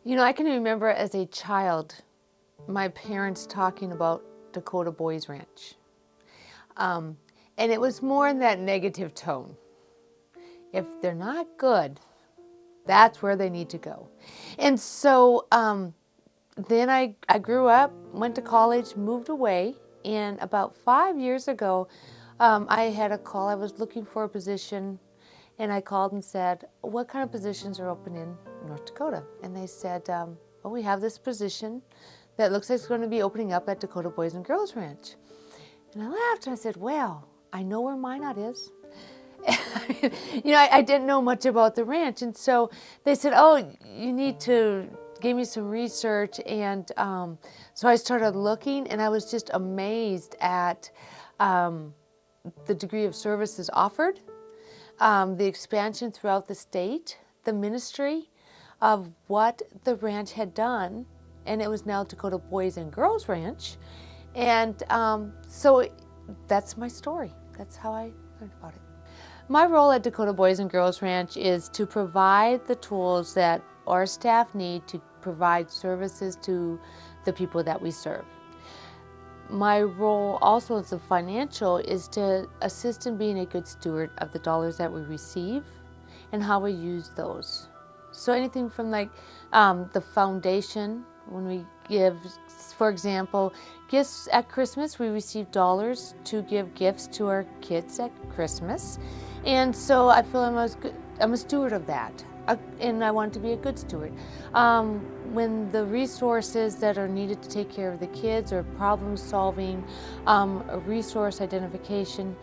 You know, I can remember as a child, my parents talking about Dakota Boys Ranch. Um, and it was more in that negative tone. If they're not good, that's where they need to go. And so then I grew up, went to college, moved away, and about 5 years ago, I had a call. I was looking for a position, and I called and said, what kind of positions are open in North Dakota? And they said, well, we have this position that looks like it's going to be opening up at Dakota Boys and Girls Ranch. And I laughed and I said, well, I know where Minot is. You know, I didn't know much about the ranch. And so they said, oh, you need to give me some research. And so I started looking, and I was just amazed at the degree of services offered, the expansion throughout the state, the ministry of what the ranch had done. And it was now Dakota Boys and Girls Ranch. And so that's my story. That's how I learned about it. My role at Dakota Boys and Girls Ranch is to provide the tools that our staff need to provide services to the people that we serve. My role also as a financial is to assist in being a good steward of the dollars that we receive and how we use those. So anything from like the foundation, when we give, for example, gifts at Christmas, we receive dollars to give gifts to our kids at Christmas. And so I feel I'm a steward of that, and I want to be a good steward. When the resources that are needed to take care of the kids or problem solving, a resource identification,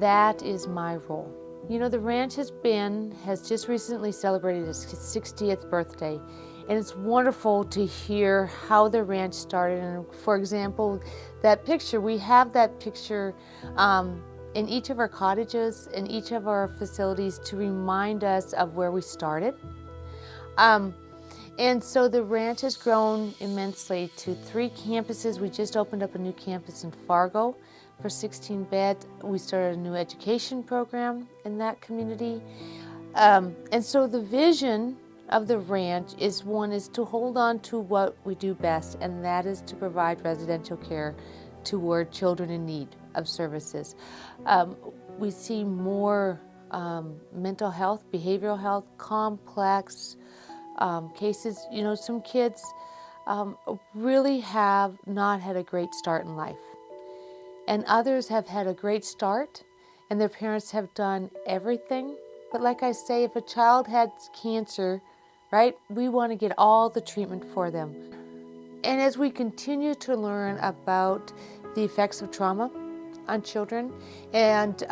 that is my role. You know, the ranch has just recently celebrated its 60th birthday. And it's wonderful to hear how the ranch started. And for example, that picture, we have that picture in each of our cottages, in each of our facilities to remind us of where we started. And so the ranch has grown immensely to 3 campuses. We just opened up a new campus in Fargo for 16 beds. We started a new education program in that community. And so the vision of the ranch is to hold on to what we do best, and that is to provide residential care toward children in need of services. We see more mental health, behavioral health, complex cases. You know, some kids really have not had a great start in life, and others have had a great start, and their parents have done everything. But like I say, if a child has cancer, right, we want to get all the treatment for them. And as we continue to learn about the effects of trauma on children and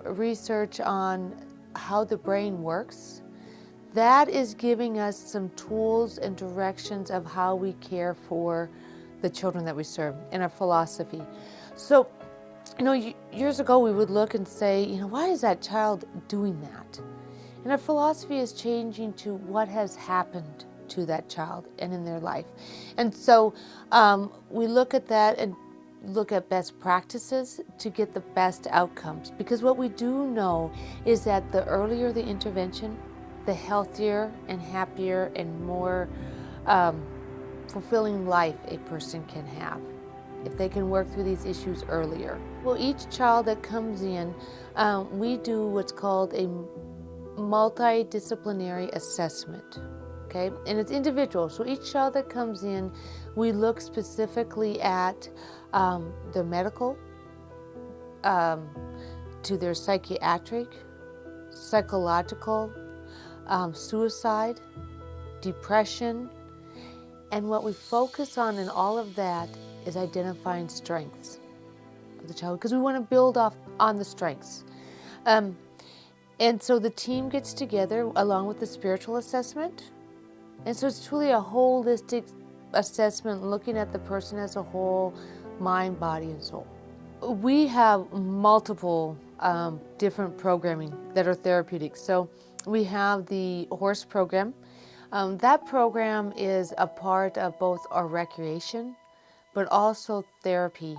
research on how the brain works, that is giving us some tools and directions of how we care for the children that we serve in our philosophy. So, you know, years ago we would look and say, you know, why is that child doing that? And our philosophy is changing to what has happened to that child and in their life. And so we look at that and look at best practices to get the best outcomes. Because what we do know is that the earlier the intervention, the healthier and happier and more fulfilling life a person can have if they can work through these issues earlier. Well, each child that comes in, we do what's called a multidisciplinary assessment, okay? And it's individual. So each child that comes in, we look specifically at their medical, to their psychiatric, psychological, suicide, depression. And what we focus on in all of that is identifying strengths of the child, because we want to build on the strengths. And so the team gets together along with the spiritual assessment. And so it's truly a holistic assessment, looking at the person as a whole, mind, body, and soul. We have multiple different programming that are therapeutic. So we have the horse program. That program is a part of both our recreation, but also therapy,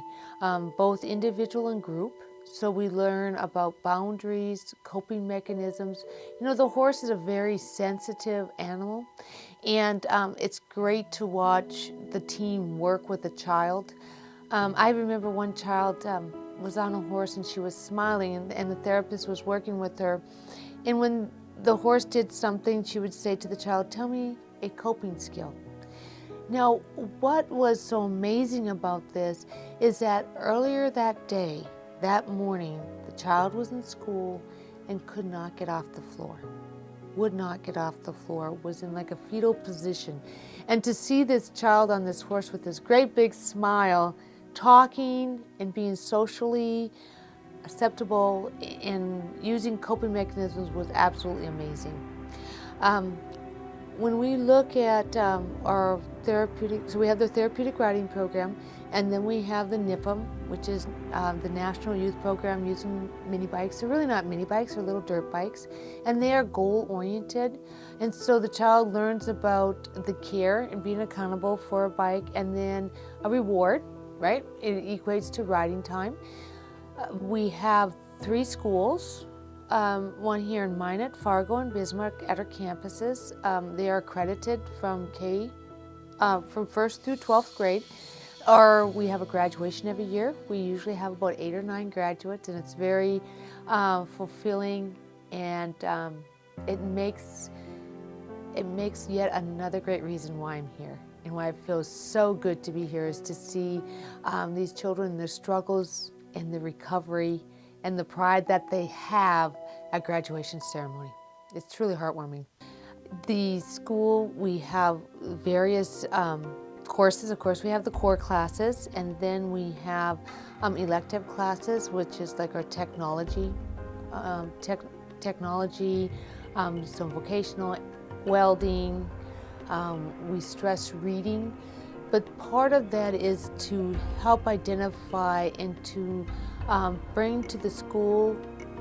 both individual and group. So we learn about boundaries, coping mechanisms. You know, the horse is a very sensitive animal, and it's great to watch the team work with the child. I remember one child was on a horse and she was smiling, and the therapist was working with her. And when the horse did something, she would say to the child, "Tell me a coping skill." Now, what was so amazing about this is that earlier that day, that morning, the child was in school and could not get off the floor. Would not get off the floor, was in like a fetal position. And to see this child on this horse with this great big smile, talking and being socially acceptable and using coping mechanisms was absolutely amazing. When we look at our therapeutic, so we have the therapeutic riding program, and then we have the NIPM, which is the National Youth Program using mini bikes. They're really not mini bikes, they're little dirt bikes, and they are goal-oriented. And so the child learns about the care and being accountable for a bike, and then a reward, right? It equates to riding time. We have 3 schools. One here in Minot, Fargo, and Bismarck at our campuses. They are accredited from from 1st through 12th grade. Or we have a graduation every year. We usually have about 8 or 9 graduates, and it's very fulfilling, and it makes yet another great reason why I'm here and why it feels so good to be here, is to see these children, their struggles and the recovery and the pride that they have at graduation ceremony. It's truly heartwarming. The school, we have various courses. Of course, we have the core classes, and then we have elective classes, which is like our technology, some vocational, welding. We stress reading, but part of that is to help identify and to bring to the school,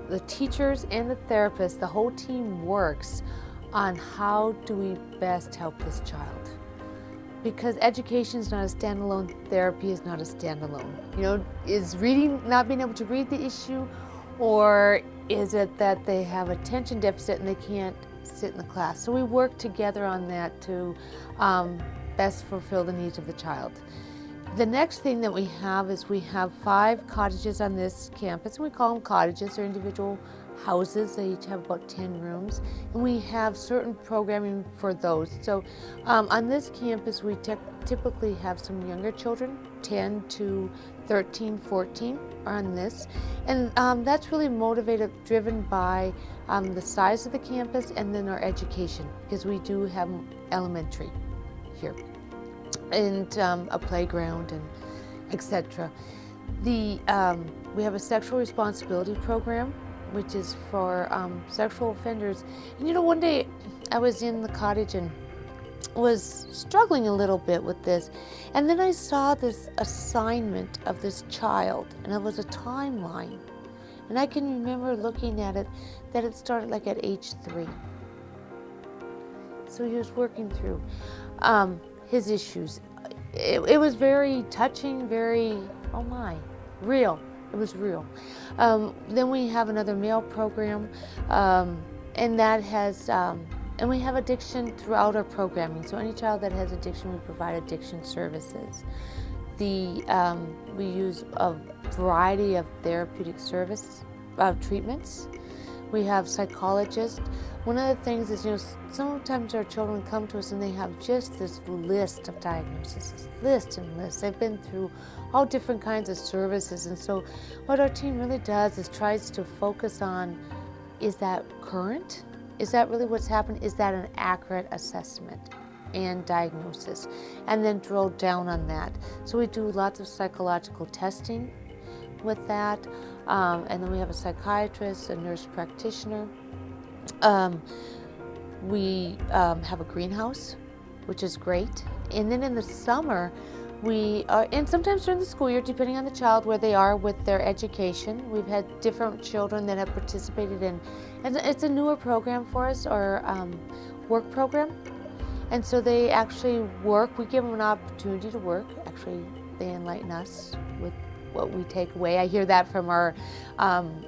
the teachers and the therapists, the whole team works on how do we best help this child. Because education is not a standalone, therapy is not a standalone. You know, is reading, not being able to read the issue, or is it that they have attention deficit and they can't sit in the class? So we work together on that to best fulfill the needs of the child. The next thing that we have is we have 5 cottages on this campus, and we call them cottages. They're individual houses. They each have about 10 rooms, and we have certain programming for those. So on this campus, we typically have some younger children, 10 to 13, 14 are on this, and that's really driven by the size of the campus and then our education, because we do have elementary here, and a playground, and etc. We have a sexual responsibility program, which is for sexual offenders. And you know, one day I was in the cottage and was struggling a little bit with this, and then I saw this assignment of this child, and it was a timeline, and I can remember looking at it, that it started like at age 3. So he was working through his issues. It was very touching, very, oh my, real. It was real. Then we have another male program, and that has, and we have addiction throughout our programming. So any child that has addiction, we provide addiction services. We use a variety of therapeutic treatments. We have psychologists. One of the things is, you know, sometimes our children come to us and they have just this list of diagnoses, list and list. They've been through all different kinds of services, and so what our team really does is tries to focus on, is that current? Is that really what's happened? Is that an accurate assessment and diagnosis? And then drill down on that. So we do lots of psychological testing with that, and then we have a psychiatrist, a nurse practitioner. We have a greenhouse, which is great. And then in the summer, we are, and sometimes during the school year, depending on the child where they are with their education, we've had different children that have participated in, and it's a newer program for us, our work program. And so they actually work, we give them an opportunity to work. Actually, they enlighten us with what we take away. I hear that from our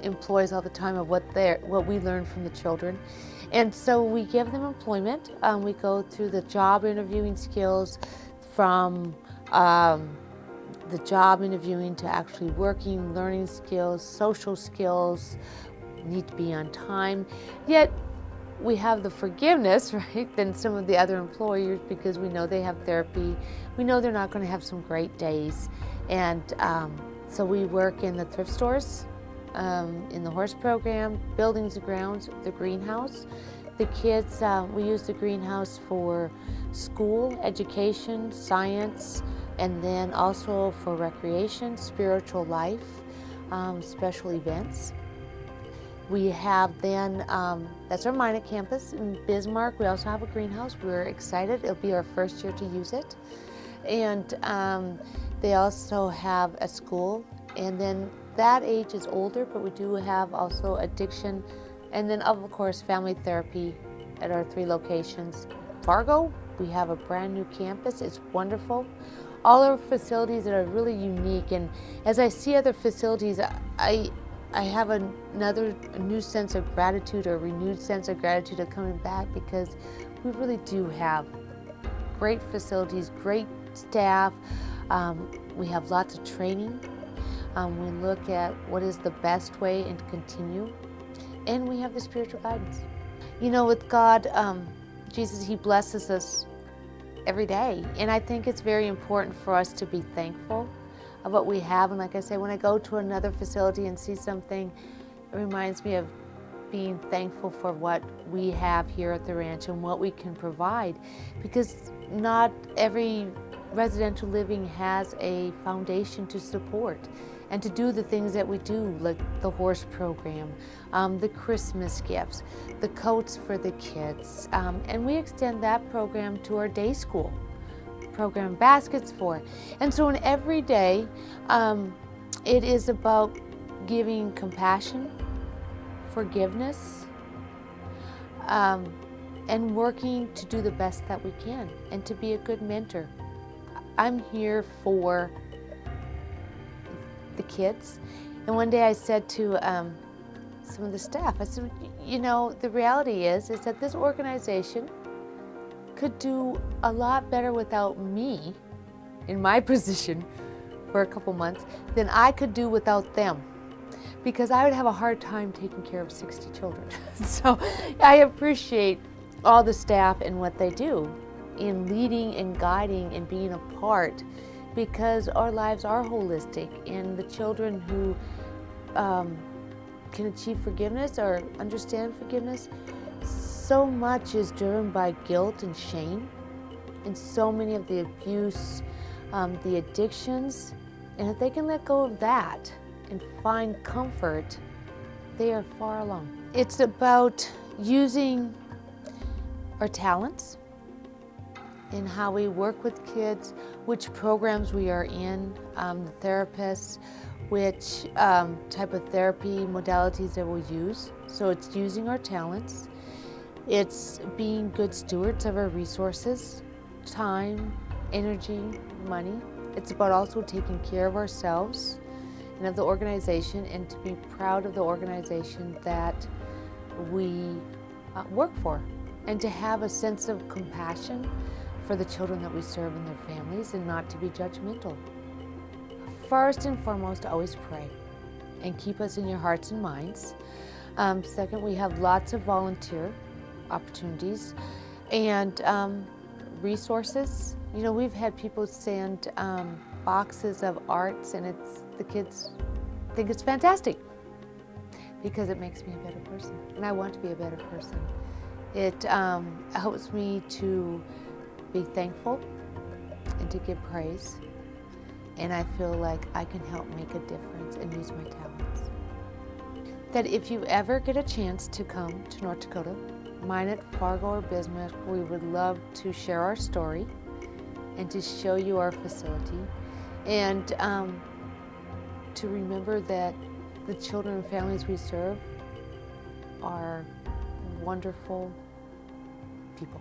employees all the time of what we learn from the children. And so we give them employment. We go through the job interviewing skills from the job interviewing to actually working, learning skills, social skills, need to be on time. Yet we have the forgiveness, right, than some of the other employers because we know they have therapy. We know they're not going to have some great days. And so we work in the thrift stores, in the horse program, buildings and grounds, the greenhouse. The kids, we use the greenhouse for school, education, science, and then also for recreation, spiritual life, special events. We have then, that's our Minot campus in Bismarck. We also have a greenhouse. We're excited. It'll be our first year to use it. And they also have a school. And then that age is older, but we do have also addiction. And then, of course, family therapy at our 3 locations. Fargo, we have a brand new campus. It's wonderful. All our facilities that are really unique. And as I see other facilities, I have a new sense of gratitude, or renewed sense of gratitude of coming back, because we really do have great facilities, great staff. We have lots of training. We look at what is the best way and continue. And we have the spiritual guidance. You know, with God, Jesus, He blesses us every day. And I think it's very important for us to be thankful of what we have. And like I say, when I go to another facility and see something, it reminds me of being thankful for what we have here at the ranch and what we can provide. Because not every residential living has a foundation to support and to do the things that we do, like the horse program, the Christmas gifts, the coats for the kids. And we extend that program to our day school program, baskets for. And so in every day, it is about giving compassion, forgiveness, and working to do the best that we can and to be a good mentor. I'm here for the kids. And one day I said to some of the staff, I said, you know, the reality is that this organization could do a lot better without me in my position for a couple months than I could do without them, because I would have a hard time taking care of 60 children. So I appreciate all the staff and what they do in leading and guiding and being a part, because our lives are holistic, and the children who can achieve forgiveness or understand forgiveness, so much is driven by guilt and shame, and so many of the abuse, the addictions, and if they can let go of that and find comfort, they are far along. It's about using our talents in how we work with kids, which programs we are in, the therapists, which type of therapy modalities that we'll use. So it's using our talents. It's being good stewards of our resources, time, energy, money. It's about also taking care of ourselves and of the organization, and to be proud of the organization that we work for, and to have a sense of compassion for the children that we serve and their families, and not to be judgmental. First and foremost, always pray and keep us in your hearts and minds. Second, we have lots of volunteer opportunities and resources. You know, we've had people send boxes of arts, and the kids think it's fantastic because it makes me a better person, and I want to be a better person. It helps me to be thankful and to give praise, and I feel like I can help make a difference and use my talents. That if you ever get a chance to come to North Dakota, Minot, Fargo, or Bismarck, we would love to share our story and to show you our facility, and to remember that the children and families we serve are wonderful people.